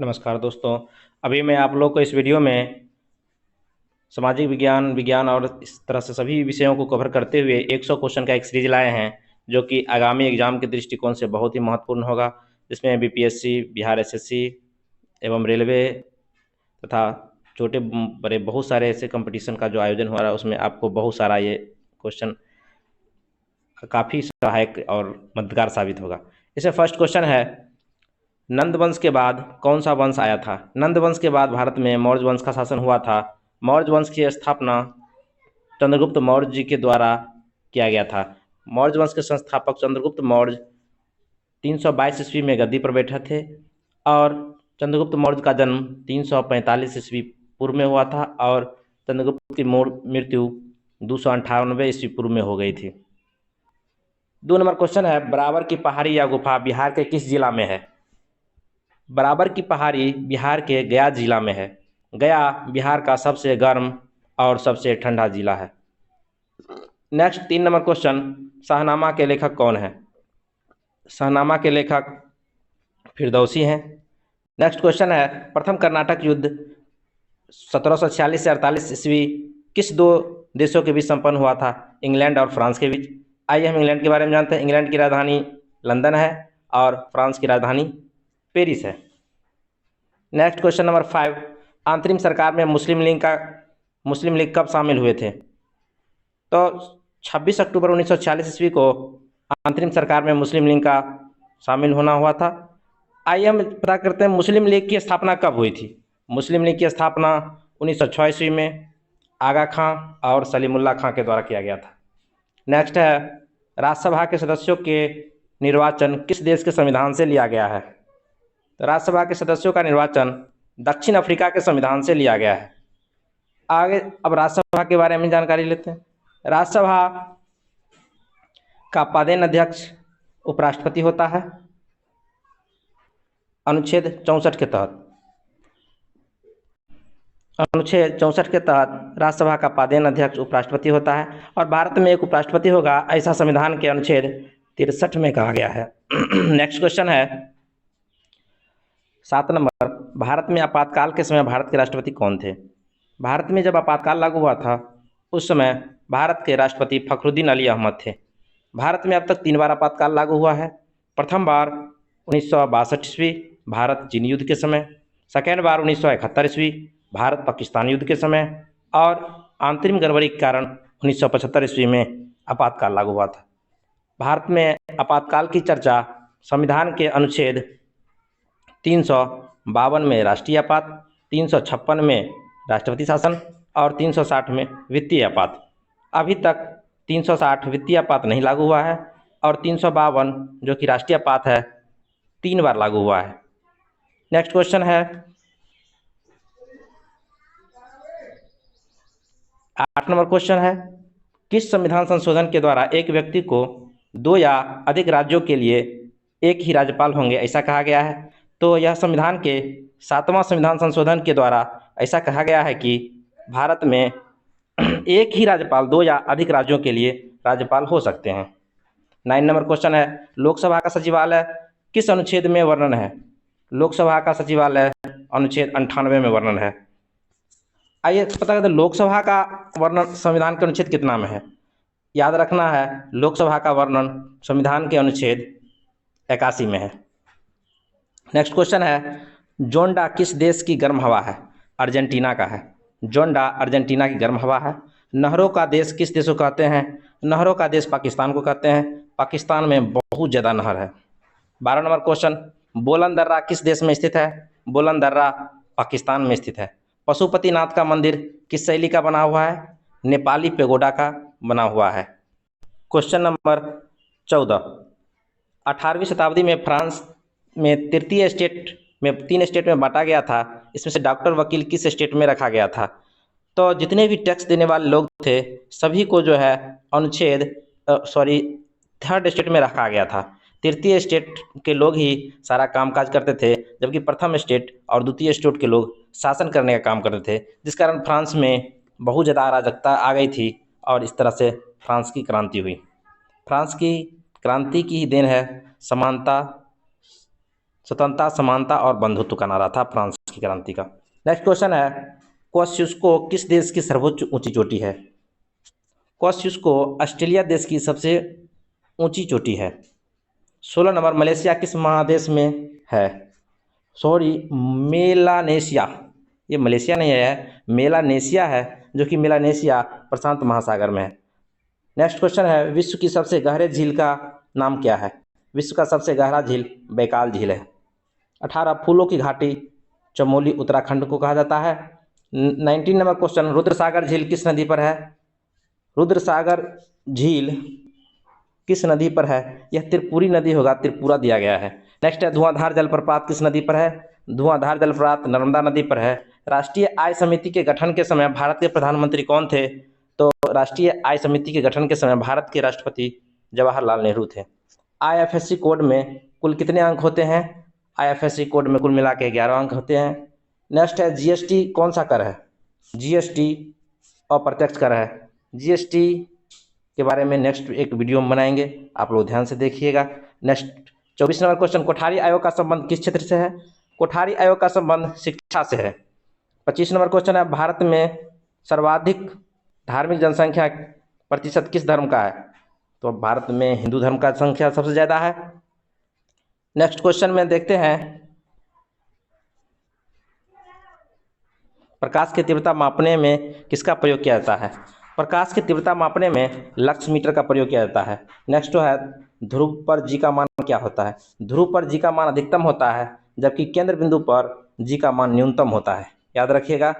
नमस्कार दोस्तों। अभी मैं आप लोग को इस वीडियो में सामाजिक विज्ञान विज्ञान और इस तरह से सभी विषयों को कवर करते हुए 100 क्वेश्चन का एक सीरीज लाए हैं, जो कि आगामी एग्जाम के दृष्टिकोण से बहुत ही महत्वपूर्ण होगा। जिसमें बीपीएससी, बिहार एसएससी एवं रेलवे तथा छोटे बड़े बहुत सारे ऐसे कंपटीशन का जो आयोजन हो रहा है, उसमें आपको बहुत सारा ये क्वेश्चन काफ़ी सहायक और मददगार साबित होगा। इसमें फर्स्ट क्वेश्चन है, नंद वंश के बाद कौन सा वंश आया था? नंद वंश के बाद भारत में मौर्य वंश का शासन हुआ था। मौर्य वंश की स्थापना चंद्रगुप्त मौर्य जी के द्वारा किया गया था। मौर्य वंश के संस्थापक चंद्रगुप्त मौर्य 322 ईस्वी में गद्दी पर बैठे थे और चंद्रगुप्त मौर्य का जन्म 345 ईस्वी पूर्व में हुआ था और चंद्रगुप्त की मृत्यु 298 ईस्वी पूर्व में हो गई थी। 2 नंबर क्वेश्चन है, बराबर की पहाड़ी या गुफा बिहार के किस जिला में है? बराबर की पहाड़ी बिहार के गया जिला में है। गया बिहार का सबसे गर्म और सबसे ठंडा जिला है। नेक्स्ट 3 नंबर क्वेश्चन, शाहनामा के लेखक कौन है? शाहनामा के लेखक फिरदौसी हैं। नेक्स्ट क्वेश्चन है, प्रथम कर्नाटक युद्ध 1746 से 48 ईस्वी किस दो देशों के बीच संपन्न हुआ था? इंग्लैंड और फ्रांस के बीच। आइए हम इंग्लैंड के बारे में जानते हैं। इंग्लैंड की राजधानी लंदन है और फ्रांस की राजधानी पेरिस है। नेक्स्ट क्वेश्चन नंबर 5, अंतरिम सरकार में मुस्लिम लीग कब शामिल हुए थे? तो 26 अक्टूबर 1946 ईस्वी को अंतरिम सरकार में मुस्लिम लीग का शामिल होना हुआ था। आइए हम पता करते हैं मुस्लिम लीग की स्थापना कब हुई थी। मुस्लिम लीग की स्थापना 1906 ईस्वी में आगा खां और सलीमुल्लाह खां के द्वारा किया गया था। नेक्स्ट है, राज्यसभा के सदस्यों के निर्वाचन किस देश के संविधान से लिया गया है? तो राज्यसभा के सदस्यों का निर्वाचन दक्षिण अफ्रीका के संविधान से लिया गया है। आगे अब राज्यसभा के बारे में जानकारी लेते हैं। राज्यसभा का पदेन अध्यक्ष उपराष्ट्रपति होता है अनुच्छेद 64 के तहत। अनुच्छेद 64 के तहत राज्यसभा का पदेन अध्यक्ष उपराष्ट्रपति होता है और भारत में एक उपराष्ट्रपति होगा, ऐसा संविधान के अनुच्छेद 63 में कहा गया है। नेक्स्ट क्वेश्चन है 7 नंबर, भारत में आपातकाल के समय भारत के राष्ट्रपति कौन थे? भारत में जब आपातकाल लागू हुआ था उस समय भारत के राष्ट्रपति फखरुद्दीन अली अहमद थे। भारत में अब तक 3 बार आपातकाल लागू हुआ है। प्रथम बार 1962 ईस्वी भारत चीन युद्ध के समय, सेकेंड बार 1971 ईस्वी भारत पाकिस्तान युद्ध के समय और आंतरिक गड़बड़ी के कारण 1975 ईस्वी में आपातकाल लागू हुआ था। भारत में आपातकाल की चर्चा संविधान के अनुच्छेद 352 में राष्ट्रीय आपात, 356 में राष्ट्रपति शासन और 360 में वित्तीय आपात। अभी तक 360 वित्तीय आपात नहीं लागू हुआ है और 352 जो कि राष्ट्रीय आपात है 3 बार लागू हुआ है। नेक्स्ट क्वेश्चन है 8 नंबर क्वेश्चन है, किस संविधान संशोधन के द्वारा एक व्यक्ति को 2 या अधिक राज्यों के लिए एक ही राज्यपाल होंगे ऐसा कहा गया है? तो यह संविधान के 7वां संविधान संशोधन के द्वारा ऐसा कहा गया है कि भारत में एक ही राज्यपाल 2 या अधिक राज्यों के लिए राज्यपाल हो सकते हैं। 9 नंबर क्वेश्चन है, लोकसभा का सचिवालय किस अनुच्छेद में वर्णन है? लोकसभा का सचिवालय अनुच्छेद 98 में वर्णन है। आइए पता करते हैं लोकसभा का वर्णन संविधान के अनुच्छेद कितना में है। याद रखना है, लोकसभा का वर्णन संविधान के अनुच्छेद 81 में है। नेक्स्ट क्वेश्चन है, जोंडा किस देश की गर्म हवा है? अर्जेंटीना का है। जोंडा अर्जेंटीना की गर्म हवा है। नहरों का देश किस देश को कहते हैं? नहरों का देश पाकिस्तान को कहते हैं। पाकिस्तान में बहुत ज़्यादा नहर है। 12 नंबर क्वेश्चन, बोलन दर्रा किस देश में स्थित है? बोलन दर्रा पाकिस्तान में स्थित है। पशुपतिनाथ का मंदिर किस शैली का बना हुआ है? नेपाली पेगोडा का बना हुआ है। क्वेश्चन नंबर 14, 18वीं शताब्दी में फ्रांस में तृतीय स्टेट में 3 स्टेट में बांटा गया था। इसमें से डॉक्टर वकील किस स्टेट में रखा गया था? तो जितने भी टैक्स देने वाले लोग थे सभी को जो है अनुच्छेद थर्ड स्टेट में रखा गया था। तृतीय स्टेट के लोग ही सारा कामकाज करते थे, जबकि प्रथम स्टेट और द्वितीय स्टेट के लोग शासन करने का काम करते थे, जिस कारण फ्रांस में बहुत ज़्यादा अराजकता आ गई थी और इस तरह से फ्रांस की क्रांति हुई। फ्रांस की क्रांति की ही देन है समानता, स्वतंत्रता, समानता और बंधुत्व का नारा था फ्रांस की क्रांति का। नेक्स्ट क्वेश्चन है, कोस्युस्को किस देश की सर्वोच्च ऊंची चोटी है? कोस्युस्को ऑस्ट्रेलिया देश की सबसे ऊंची चोटी है। 16 नंबर, मलेशिया किस महादेश में है? सॉरी, मेलानेशिया, ये मलेशिया नहीं है, मेलानेशिया है, जो कि मेलानेशिया प्रशांत महासागर में है। नेक्स्ट क्वेश्चन है, विश्व की सबसे गहरे झील का नाम क्या है? विश्व का सबसे गहरा झील बैकाल झील है। 18, फूलों की घाटी चमोली उत्तराखंड को कहा जाता है। 19 नंबर क्वेश्चन, रुद्रसागर झील किस नदी पर है? रुद्रसागर झील किस नदी पर है? यह त्रिपुरी नदी होगा, त्रिपुरा दिया गया है। नेक्स्ट है, धुआंधार जलप्रपात किस नदी पर है? धुआंधार जलप्रपात नर्मदा नदी पर है। राष्ट्रीय आय समिति के गठन के समय भारत के प्रधानमंत्री कौन थे? तो राष्ट्रीय आय समिति के गठन के समय भारत के राष्ट्रपति जवाहरलाल नेहरू थे। आईएफएससी कोड में कुल कितने अंक होते हैं? आईएफएससी कोड में कुल मिला के 11 अंक होते हैं। नेक्स्ट है, जीएसटी कौन सा कर है? जीएसटी अप्रत्यक्ष कर है। जीएसटी के बारे में नेक्स्ट एक वीडियो में बनाएंगे, आप लोग ध्यान से देखिएगा। नेक्स्ट 24 नंबर क्वेश्चन, कोठारी आयोग का संबंध किस क्षेत्र से है? कोठारी आयोग का संबंध शिक्षा से है। 25 नंबर क्वेश्चन है, भारत में सर्वाधिक धार्मिक जनसंख्या प्रतिशत किस धर्म का है? तो भारत में हिंदू धर्म का संख्या सबसे ज़्यादा है। नेक्स्ट क्वेश्चन में देखते हैं, प्रकाश की तीव्रता मापने में किसका प्रयोग किया जाता है? प्रकाश की तीव्रता मापने में लक्स मीटर का प्रयोग किया जाता है। नेक्स्ट है, ध्रुव पर जी का मान क्या होता है? ध्रुव पर जी का मान अधिकतम होता है, जबकि केंद्र बिंदु पर जी का मान न्यूनतम होता है। याद रखिएगा,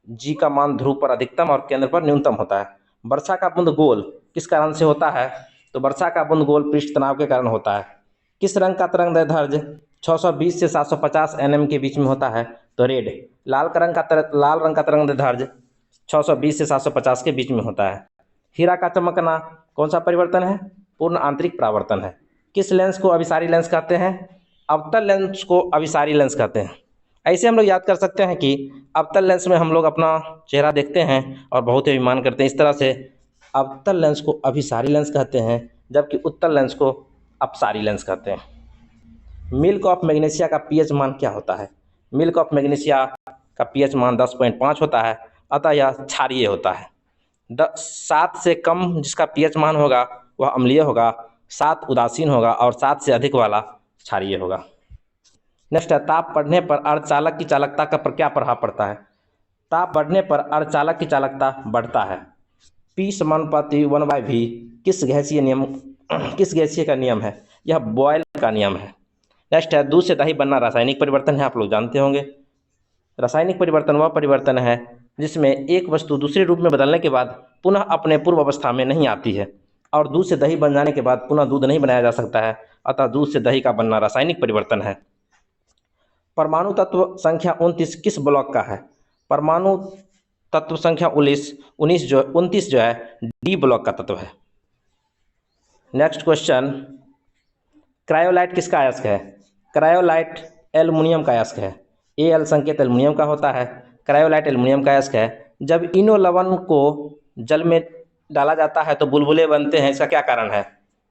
जी का मान ध्रुव पर अधिकतम और केंद्र पर न्यूनतम होता है। वर्षा का बूंद गोल किस कारण से होता है? तो वर्षा का बूंद गोल पृष्ठ तनाव के कारण होता है। किस रंग का तरंग दैर्ध्य 620 से 750 nm के बीच में होता है? तो रेड। लाल रंग का तरंग दैर्ध्य 620 से 750 के बीच में होता है। हीरा का चमकना कौन सा परिवर्तन है? पूर्ण आंतरिक परावर्तन है। किस लेंस को अभिसारी लेंस कहते हैं? अवतल लेंस को अभिसारी लेंस कहते हैं। ऐसे हम लोग याद कर सकते हैं कि अवतल लेंस में हम लोग अपना चेहरा देखते हैं और बहुत ही अभिमान करते हैं। इस तरह से अवतल लेंस को अभिसारी लेंस कहते हैं, जबकि उत्तल लेंस को अपसारी लेंस कहते हैं। मिल्क ऑफ मैग्नीशिया का पीएच मान क्या होता है? मिल्क ऑफ मैग्नीशिया का पीएच मान 10.5 होता है, अतः यह क्षारीय होता है। 7 से कम जिसका पीएच मान होगा वह अम्लीय होगा, 7 उदासीन होगा और 7 से अधिक वाला क्षारीय होगा। नेक्स्ट है, ताप बढ़ने पर अर्धचालक की चालकता का पर क्या प्रभाव पड़ता है? ताप बढ़ने पर अर्धचालक की चालकता बढ़ता है। P समानुपाती 1/v किस गैसीय का नियम है? यह बॉयल का नियम है। नेक्स्ट है, दूध से दही बनना रासायनिक परिवर्तन है, आप लोग जानते होंगे। रासायनिक परिवर्तन वह परिवर्तन है जिसमें एक वस्तु दूसरे रूप में बदलने के बाद पुनः अपने पूर्व अवस्था में नहीं आती है, और दूध से दही बन जाने के बाद पुनः दूध नहीं बनाया जा सकता है, अतः दूध से दही का बनना रासायनिक परिवर्तन है। परमाणु तत्व संख्या 29 किस ब्लॉक का है? परमाणु तत्व संख्या 29 जो है डी ब्लॉक का तत्व है। नेक्स्ट क्वेश्चन, क्रायोलाइट किसका अयस्क है? क्रायोलाइट एल्युमिनियम का अयस्क है। Al संकेत एल्युमिनियम का होता है, क्रायोलाइट एल्युमिनियम का अयस्क है। जब इनो लवण को जल में डाला जाता है तो बुलबुले बनते हैं, इसका क्या कारण है?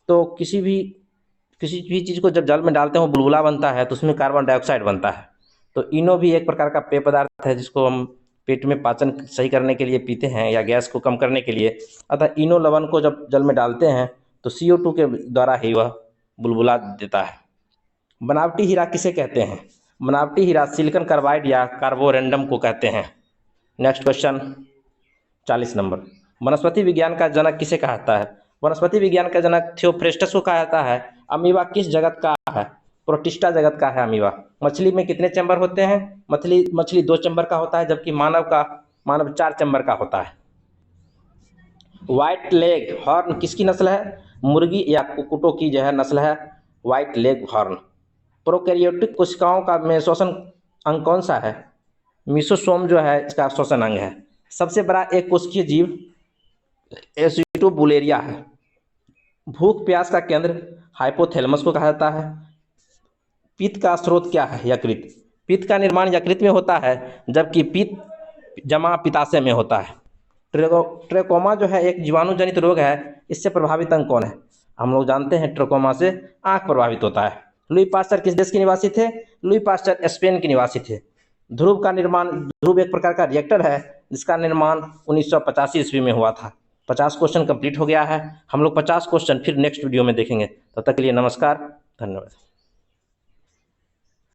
तो किसी भी चीज़ को जब जल में डालते हैं वो बुलबुला बनता है, तो उसमें कार्बन डाइऑक्साइड बनता है। तो इनो भी एक प्रकार का पेय पदार्थ है जिसको हम पेट में पाचन सही करने के लिए पीते हैं या गैस को कम करने के लिए। अतः इनो लवण को जब जल में डालते हैं तो CO2 के द्वारा ही वह बुलबुला देता है। बनावटी हीरा किसे कहते हैं? बनावटी हीरा सिलिकॉन कार्बाइड या कार्बोरेंडम को कहते हैं। नेक्स्ट क्वेश्चन 40 नंबर, वनस्पति विज्ञान का जनक किसे कहा जाता है? वनस्पति विज्ञान का जनक थियोफ्रेस्टस को कहा जाता है। अमीबा किस जगत का है? प्रोटिस्टा जगत का है अमीबा। मछली में कितने चैम्बर होते हैं? मछली 2 चैम्बर का होता है, जबकि मानव 4 चैम्बर का होता है। व्हाइट लेग हॉर्न किसकी नस्ल है? मुर्गी या कुक्कुटों की जो है नस्ल है व्हाइट लेग हॉर्न। प्रोकैरियोटिक कोशिकाओं का में श्वसन अंग कौन सा है? मिसोसोम जो है इसका श्वसन अंग है। सबसे बड़ा एक कोशिकीय जीव एसिटोबुलेरिया है। भूख प्यास का केंद्र हाइपोथैलेमस को कहा जाता है। पित्त का स्रोत क्या है? यकृत। पित्त का निर्माण यकृत में होता है, जबकि पित्त जमा पित्ताशय में होता है। ट्रेकोमा जो है एक जीवाणु जनित रोग है, इससे प्रभावित अंग कौन है? हम लोग जानते हैं ट्रेकोमा से आँख प्रभावित होता है। लुई पास्चर किस देश के निवासी थे? लुई पास्चर स्पेन के निवासी थे। ध्रुव एक प्रकार का रिएक्टर है जिसका निर्माण 1985 ईस्वी में हुआ था। 50 क्वेश्चन कंप्लीट हो गया है। हम लोग 50 क्वेश्चन फिर नेक्स्ट वीडियो में देखेंगे। तब तक के लिए नमस्कार, धन्यवाद।